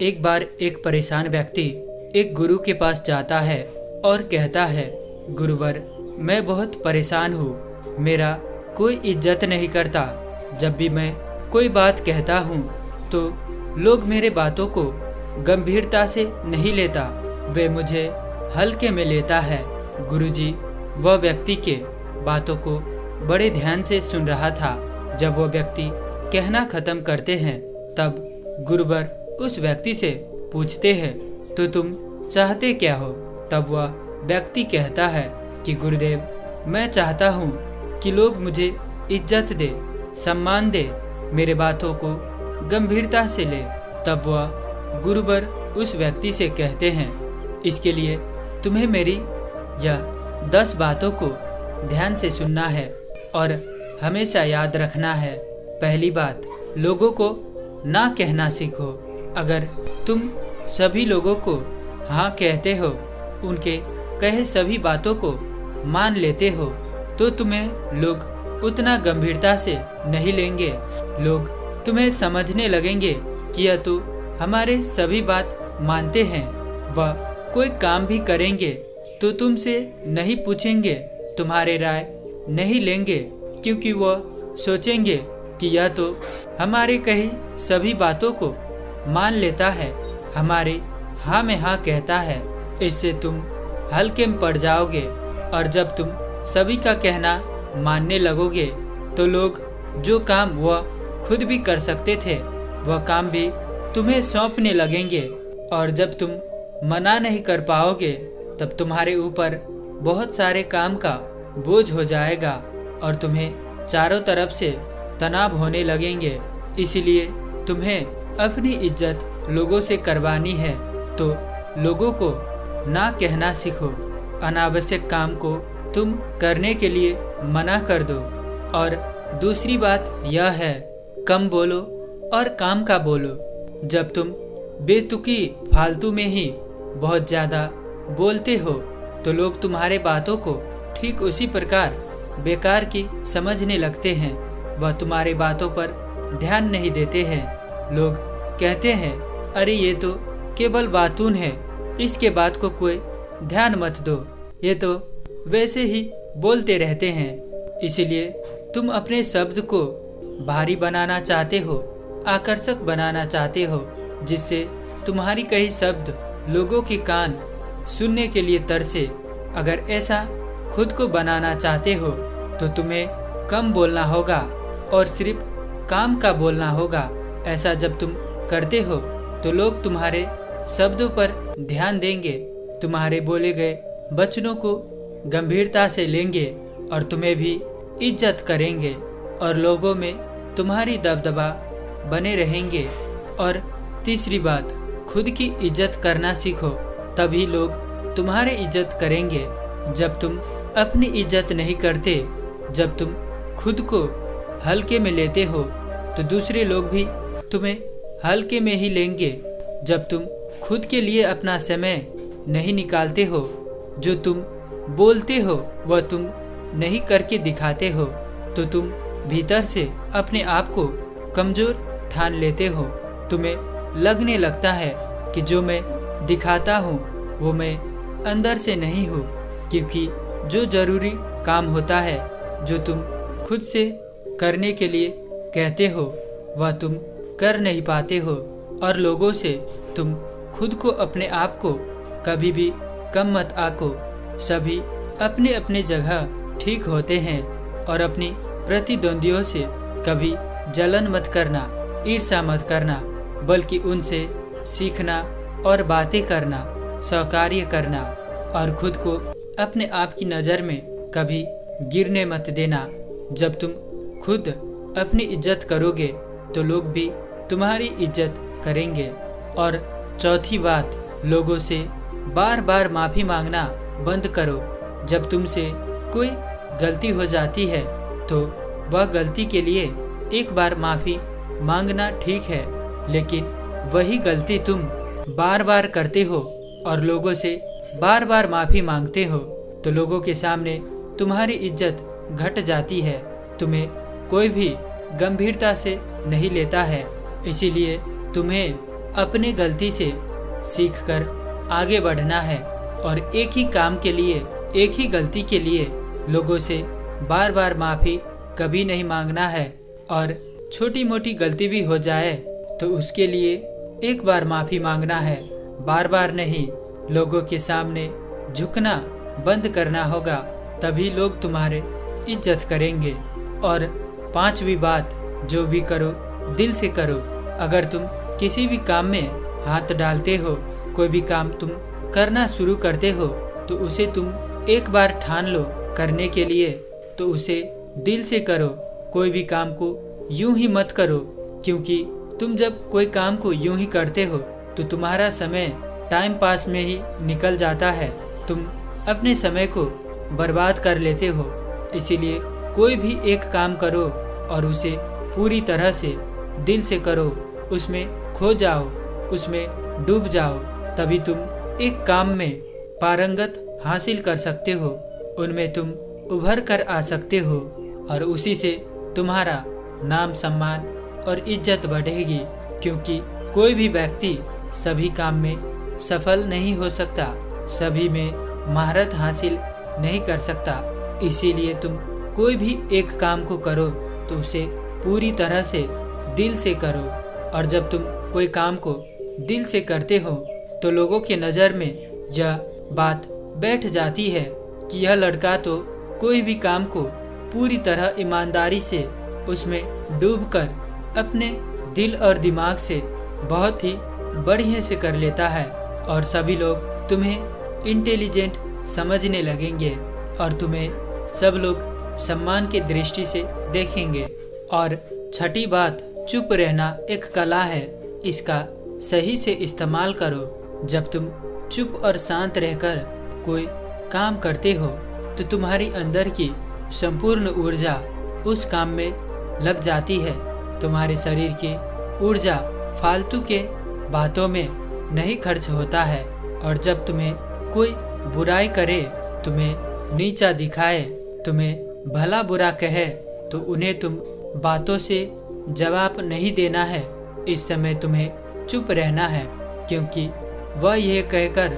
एक बार एक परेशान व्यक्ति एक गुरु के पास जाता है और कहता है, गुरुवर, मैं बहुत परेशान हूँ, मेरा कोई इज्जत नहीं करता। जब भी मैं कोई बात कहता हूँ तो लोग मेरे बातों को गंभीरता से नहीं लेता, वे मुझे हल्के में लेता है। गुरुजी वह व्यक्ति के बातों को बड़े ध्यान से सुन रहा था। जब वह व्यक्ति कहना खत्म करते हैं तब गुरुवर उस व्यक्ति से पूछते हैं, तो तुम चाहते क्या हो? तब वह व्यक्ति कहता है कि गुरुदेव, मैं चाहता हूँ कि लोग मुझे इज्जत दे, सम्मान दे, मेरे बातों को गंभीरता से ले। तब वह गुरुवर उस व्यक्ति से कहते हैं, इसके लिए तुम्हें मेरी यह 10 बातों को ध्यान से सुनना है और हमेशा याद रखना है। पहली बात, लोगों को ना कहना सीखो। अगर तुम सभी लोगों को हाँ कहते हो, उनके कहे सभी बातों को मान लेते हो, तो तुम्हें लोग उतना गंभीरता से नहीं लेंगे। लोग तुम्हें समझने लगेंगे कि यह तो हमारे सभी बात मानते हैं। वह कोई काम भी करेंगे तो तुमसे नहीं पूछेंगे, तुम्हारे राय नहीं लेंगे, क्योंकि वह सोचेंगे कि यह तो हमारे कही सभी बातों को मान लेता है, हमारे हाँ में हाँ कहता है। इससे तुम हल्के में पड़ जाओगे और जब तुम सभी का कहना मानने लगोगे तो लोग जो काम वह खुद भी कर सकते थे वह काम भी तुम्हें सौंपने लगेंगे। और जब तुम मना नहीं कर पाओगे तब तुम्हारे ऊपर बहुत सारे काम का बोझ हो जाएगा और तुम्हें चारों तरफ से तनाव होने लगेंगे। इसलिए तुम्हें अपनी इज्जत लोगों से करवानी है तो लोगों को ना कहना सीखो। अनावश्यक काम को तुम करने के लिए मना कर दो। और दूसरी बात यह है, कम बोलो और काम का बोलो। जब तुम बेतुकी फालतू में ही बहुत ज़्यादा बोलते हो तो लोग तुम्हारे बातों को ठीक उसी प्रकार बेकार की समझने लगते हैं। वह तुम्हारी बातों पर ध्यान नहीं देते हैं। लोग कहते हैं, अरे ये तो केवल बातून है, इसके बात को कोई ध्यान मत दो, ये तो वैसे ही बोलते रहते हैं। इसलिए तुम अपने शब्द को भारी बनाना चाहते हो, आकर्षक बनाना चाहते हो, जिससे तुम्हारी कई शब्द लोगों के कान सुनने के लिए तरसे। अगर ऐसा खुद को बनाना चाहते हो तो तुम्हें कम बोलना होगा और सिर्फ काम का बोलना होगा। ऐसा जब तुम करते हो तो लोग तुम्हारे शब्दों पर ध्यान देंगे, तुम्हारे बोले गए वचनों को गंभीरता से लेंगे और तुम्हें भी इज्जत करेंगे और लोगों में तुम्हारी दबदबा बने रहेंगे। और तीसरी बात, खुद की इज्जत करना सीखो, तभी लोग तुम्हारी इज्जत करेंगे। जब तुम अपनी इज्जत नहीं करते, जब तुम खुद को हल्के में लेते हो तो दूसरे लोग भी तुम्हें हल्के में ही लेंगे। जब तुम खुद के लिए अपना समय नहीं निकालते हो, जो तुम बोलते हो वह तुम नहीं करके दिखाते हो, तो तुम भीतर से अपने आप को कमज़ोर ठान लेते हो। तुम्हें लगने लगता है कि जो मैं दिखाता हूँ वो मैं अंदर से नहीं हूँ, क्योंकि जो ज़रूरी काम होता है, जो तुम खुद से करने के लिए कहते हो, वह तुम कर नहीं पाते हो। और लोगों से तुम खुद को, अपने आप को कभी भी कम मत आको। सभी अपने अपने जगह ठीक होते हैं और अपनी प्रतिद्वंदियों से कभी जलन मत करना, ईर्ष्या मत करना, बल्कि उनसे सीखना और बातें करना, सहकार्य करना और खुद को अपने आप की नज़र में कभी गिरने मत देना। जब तुम खुद अपनी इज्जत करोगे तो लोग भी तुम्हारी इज्जत करेंगे। और चौथी बात, लोगों से बार बार माफ़ी मांगना बंद करो। जब तुमसे कोई गलती हो जाती है तो वह गलती के लिए एक बार माफ़ी मांगना ठीक है, लेकिन वही गलती तुम बार बार करते हो और लोगों से बार बार माफ़ी मांगते हो तो लोगों के सामने तुम्हारी इज्जत घट जाती है। तुम्हें कोई भी गंभीरता से नहीं लेता है। इसीलिए तुम्हें अपने गलती से सीखकर आगे बढ़ना है और एक ही काम के लिए, एक ही गलती के लिए लोगों से बार बार माफ़ी कभी नहीं मांगना है। और छोटी मोटी गलती भी हो जाए तो उसके लिए एक बार माफ़ी मांगना है, बार बार नहीं। लोगों के सामने झुकना बंद करना होगा, तभी लोग तुम्हारे इज्जत करेंगे। और पांचवी बात, जो भी करो दिल से करो। अगर तुम किसी भी काम में हाथ डालते हो, कोई भी काम तुम करना शुरू करते हो, तो उसे तुम एक बार ठान लो करने के लिए, तो उसे दिल से करो। कोई भी काम को यूं ही मत करो, क्योंकि तुम जब कोई काम को यूं ही करते हो तो तुम्हारा समय टाइम पास में ही निकल जाता है, तुम अपने समय को बर्बाद कर लेते हो। इसीलिए कोई भी एक काम करो और उसे पूरी तरह से दिल से करो, उसमें खो जाओ, उसमें डूब जाओ, तभी तुम एक काम में पारंगत हासिल कर सकते हो, उनमें तुम उभर कर आ सकते हो और उसी से तुम्हारा नाम सम्मान और इज्जत बढ़ेगी। क्योंकि कोई भी व्यक्ति सभी काम में सफल नहीं हो सकता, सभी में महारत हासिल नहीं कर सकता। इसीलिए तुम कोई भी एक काम को करो तो उसे पूरी तरह से दिल से करो। और जब तुम कोई काम को दिल से करते हो तो लोगों के नज़र में यह बात बैठ जाती है कि यह लड़का तो कोई भी काम को पूरी तरह ईमानदारी से उसमें डूबकर अपने दिल और दिमाग से बहुत ही बढ़िया से कर लेता है। और सभी लोग तुम्हें इंटेलिजेंट समझने लगेंगे और तुम्हें सब लोग सम्मान की दृष्टि से देखेंगे। और छठी बात, चुप रहना एक कला है, इसका सही से इस्तेमाल करो। जब तुम चुप और शांत रहकर कोई काम करते हो तो तुम्हारी अंदर की संपूर्ण ऊर्जा उस काम में लग जाती है। तुम्हारे शरीर की ऊर्जा फालतू के बातों में नहीं खर्च होता है। और जब तुम्हें कोई बुराई करे, तुम्हें नीचा दिखाए, तुम्हें भला बुरा कहे, तो उन्हें तुम बातों से जवाब नहीं देना है। इस समय तुम्हें चुप रहना है, क्योंकि वह यह कहकर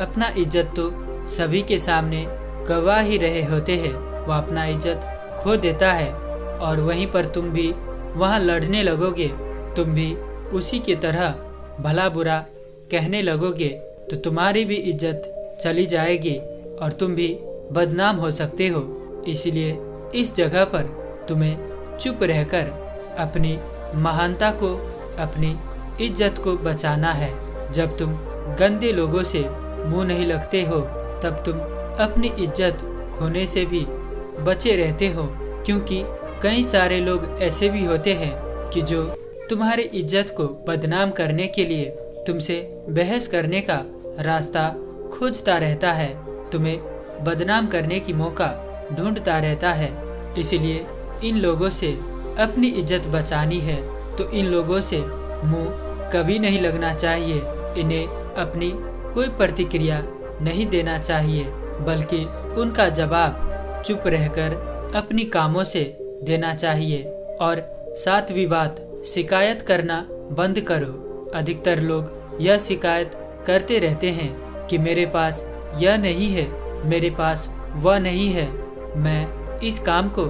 अपना इज्जत तो सभी के सामने गवा ही रहे होते हैं, वह अपना इज्जत खो देता है। और वहीं पर तुम भी वहाँ लड़ने लगोगे, तुम भी उसी की तरह भला बुरा कहने लगोगे, तो तुम्हारी भी इज्जत चली जाएगी और तुम भी बदनाम हो सकते हो। इसलिए इस जगह पर तुम्हें चुप रहकर अपनी महानता को, अपनी इज्जत को बचाना है। जब तुम गंदे लोगों से मुंह नहीं लगते हो, तब तुम अपनी इज्जत खोने से भी बचे रहते हो। क्योंकि कई सारे लोग ऐसे भी होते हैं कि जो तुम्हारी इज्जत को बदनाम करने के लिए तुमसे बहस करने का रास्ता खोजता रहता है, तुम्हें बदनाम करने की मौका ढूंढता रहता है। इसलिए इन लोगों से अपनी इज्जत बचानी है तो इन लोगों से मुंह कभी नहीं लगना चाहिए, इन्हें अपनी कोई प्रतिक्रिया नहीं देना चाहिए, बल्कि उनका जवाब चुप रहकर अपनी कामों से देना चाहिए। और सातवीं बात, शिकायत करना बंद करो। अधिकतर लोग यह शिकायत करते रहते हैं कि मेरे पास यह नहीं है, मेरे पास वह नहीं है, मैं इस काम को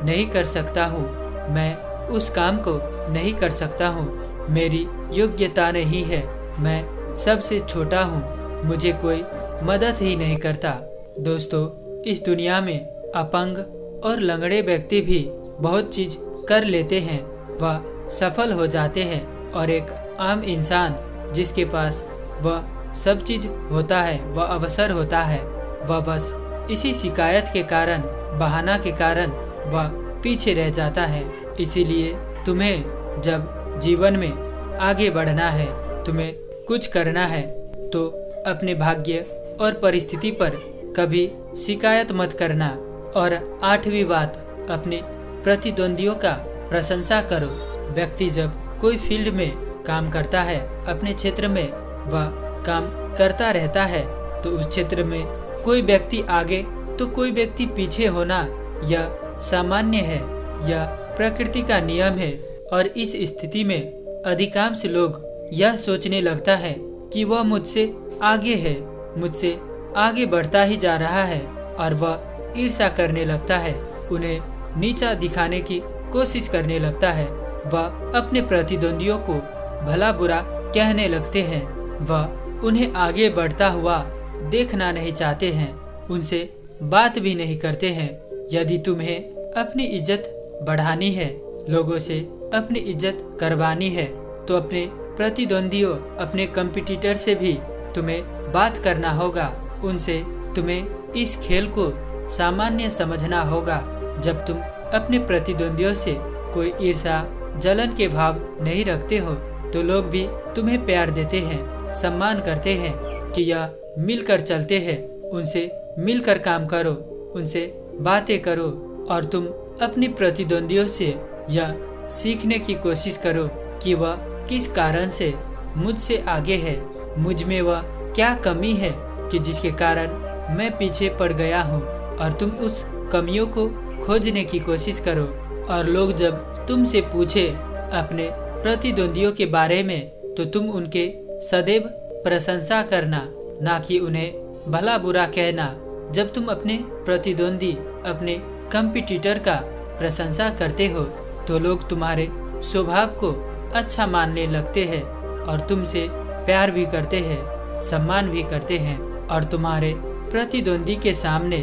नहीं कर सकता हूँ, मैं उस काम को नहीं कर सकता हूँ, मेरी योग्यता नहीं है, मैं सबसे छोटा हूँ, मुझे कोई मदद ही नहीं करता। दोस्तों, इस दुनिया में अपंग और लंगड़े व्यक्ति भी बहुत चीज कर लेते हैं, वह सफल हो जाते हैं। और एक आम इंसान जिसके पास वह सब चीज होता है, वह अवसर होता है, वह बस इसी शिकायत के कारण, बहाना के कारण वह पीछे रह जाता है। इसीलिए तुम्हें जब जीवन में आगे बढ़ना है, तुम्हें कुछ करना है, तो अपने भाग्य और परिस्थिति पर कभी शिकायत मत करना। और आठवीं बात, अपने प्रतिद्वंदियों का प्रशंसा करो। व्यक्ति जब कोई फील्ड में काम करता है, अपने क्षेत्र में वह काम करता रहता है, तो उस क्षेत्र में कोई व्यक्ति आगे तो कोई व्यक्ति पीछे होना यह सामान्य है, यह प्रकृति का नियम है। और इस स्थिति में अधिकांश लोग यह सोचने लगता है कि वह मुझसे आगे है, मुझसे आगे बढ़ता ही जा रहा है और वह ईर्ष्या करने लगता है, उन्हें नीचा दिखाने की कोशिश करने लगता है। वह अपने प्रतिद्वंदियों को भला बुरा कहने लगते हैं। वह उन्हें आगे बढ़ता हुआ देखना नहीं चाहते हैं, उनसे बात भी नहीं करते हैं। यदि तुम्हें अपनी इज्जत बढ़ानी है, लोगों से अपनी इज्जत करवानी है, तो अपने प्रतिद्वंदियों, अपने कंपटीटर से भी तुम्हें बात करना होगा। उनसे तुम्हें इस खेल को सामान्य समझना होगा। जब तुम अपने प्रतिद्वंदियों से कोई ईर्ष्या जलन के भाव नहीं रखते हो, तो लोग भी तुम्हें प्यार देते हैं, सम्मान करते हैं कि यह मिलकर चलते हैं। उनसे मिलकर काम करो, उनसे बातें करो और तुम अपनी प्रतिद्वंदियों से यह सीखने की कोशिश करो कि वह किस कारण से मुझसे आगे है, मुझ में वह क्या कमी है कि जिसके कारण मैं पीछे पड़ गया हूँ, और तुम उस कमियों को खोजने की कोशिश करो। और लोग जब तुमसे पूछे अपने प्रतिद्वंदियों के बारे में, तो तुम उनके सदैव प्रशंसा करना, ना कि उन्हें भला बुरा कहना। जब तुम अपने प्रतिद्वंदी, अपने कंपटीटर का प्रशंसा करते हो, तो लोग तुम्हारे स्वभाव को अच्छा मानने लगते हैं और तुमसे प्यार भी करते हैं, सम्मान भी करते हैं, और तुम्हारे प्रतिद्वंदी के सामने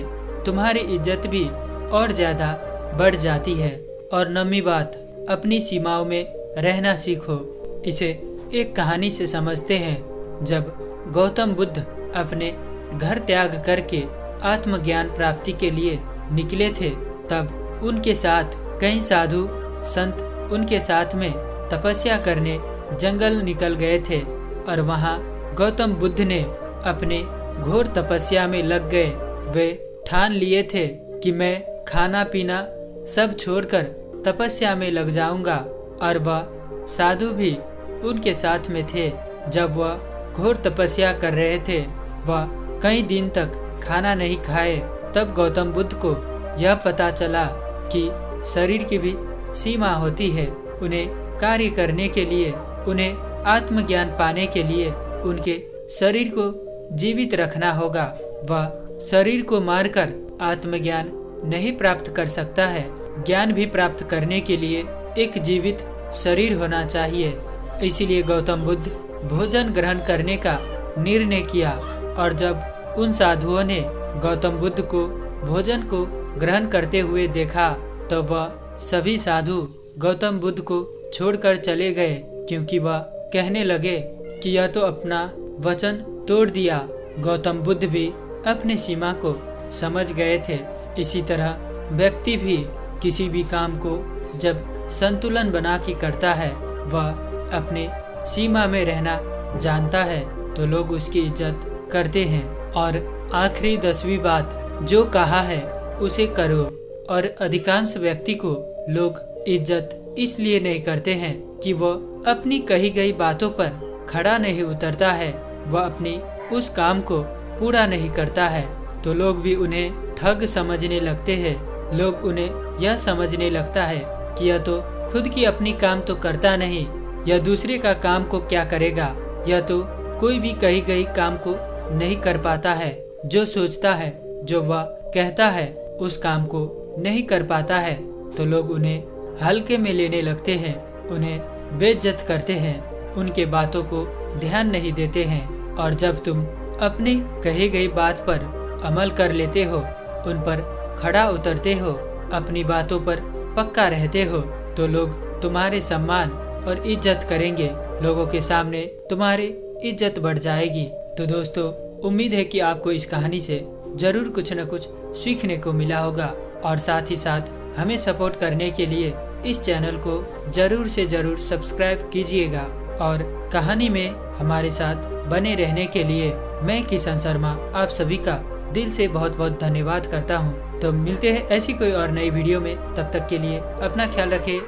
तुम्हारी इज्जत भी और ज़्यादा बढ़ जाती है। और नौवीं बात, अपनी सीमाओं में रहना सीखो। इसे एक कहानी से समझते हैं। जब गौतम बुद्ध अपने घर त्याग करके आत्मज्ञान प्राप्ति के लिए निकले थे, तब उनके साथ कई साधु संत उनके साथ में तपस्या करने जंगल निकल गए थे। और वहाँ गौतम बुद्ध ने अपने घोर तपस्या में लग गए। वे ठान लिए थे कि मैं खाना पीना सब छोड़कर तपस्या में लग जाऊंगा, और वह साधु भी उनके साथ में थे। जब वह घोर तपस्या कर रहे थे, वह कई दिन तक खाना नहीं खाए। तब गौतम बुद्ध को यह पता चला कि शरीर की भी सीमा होती है। उन्हें कार्य करने के लिए, उन्हें आत्मज्ञान पाने के लिए उनके शरीर को जीवित रखना होगा। वह शरीर को मारकर आत्मज्ञान नहीं प्राप्त कर सकता है। ज्ञान भी प्राप्त करने के लिए एक जीवित शरीर होना चाहिए। इसीलिए गौतम बुद्ध भोजन ग्रहण करने का निर्णय किया। और जब उन साधुओं ने गौतम बुद्ध को भोजन को ग्रहण करते हुए देखा, तो वह सभी साधु गौतम बुद्ध को छोड़कर चले गए, क्योंकि वह कहने लगे कि यह तो अपना वचन तोड़ दिया। गौतम बुद्ध भी अपनी सीमा को समझ गए थे। इसी तरह व्यक्ति भी किसी भी काम को जब संतुलन बना के करता है, वह अपने सीमा में रहना जानता है, तो लोग उसकी इज्जत करते हैं। और आखिरी 10वीं बात, जो कहा है उसे करो। और अधिकांश व्यक्ति को लोग इज्जत इसलिए नहीं करते हैं कि वह अपनी कही गई बातों पर खड़ा नहीं उतरता है, वह अपनी उस काम को पूरा नहीं करता है, तो लोग भी उन्हें ठग समझने लगते हैं। लोग उन्हें यह समझने लगता है कि यह तो खुद की अपनी काम तो करता नहीं, यह दूसरे का काम को क्या करेगा, यह तो कोई भी कही गई काम को नहीं कर पाता है। जो सोचता है, जो वह कहता है, उस काम को नहीं कर पाता है, तो लोग उन्हें हल्के में लेने लगते हैं, उन्हें बेइज्जत करते हैं, उनके बातों को ध्यान नहीं देते हैं। और जब तुम अपनी कही गई बात पर अमल कर लेते हो, उन पर खड़ा उतरते हो, अपनी बातों पर पक्का रहते हो, तो लोग तुम्हारे सम्मान और इज्जत करेंगे। लोगों के सामने तुम्हारी इज्जत बढ़ जाएगी। तो दोस्तों, उम्मीद है कि आपको इस कहानी से जरूर कुछ न कुछ सीखने को मिला होगा। और साथ ही साथ हमें सपोर्ट करने के लिए इस चैनल को जरूर से जरूर सब्सक्राइब कीजिएगा। और कहानी में हमारे साथ बने रहने के लिए मैं किशन शर्मा आप सभी का दिल से बहुत बहुत धन्यवाद करता हूँ। तो मिलते हैं ऐसी कोई और नई वीडियो में, तब तक के लिए अपना ख्याल रखें।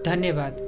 धन्यवाद।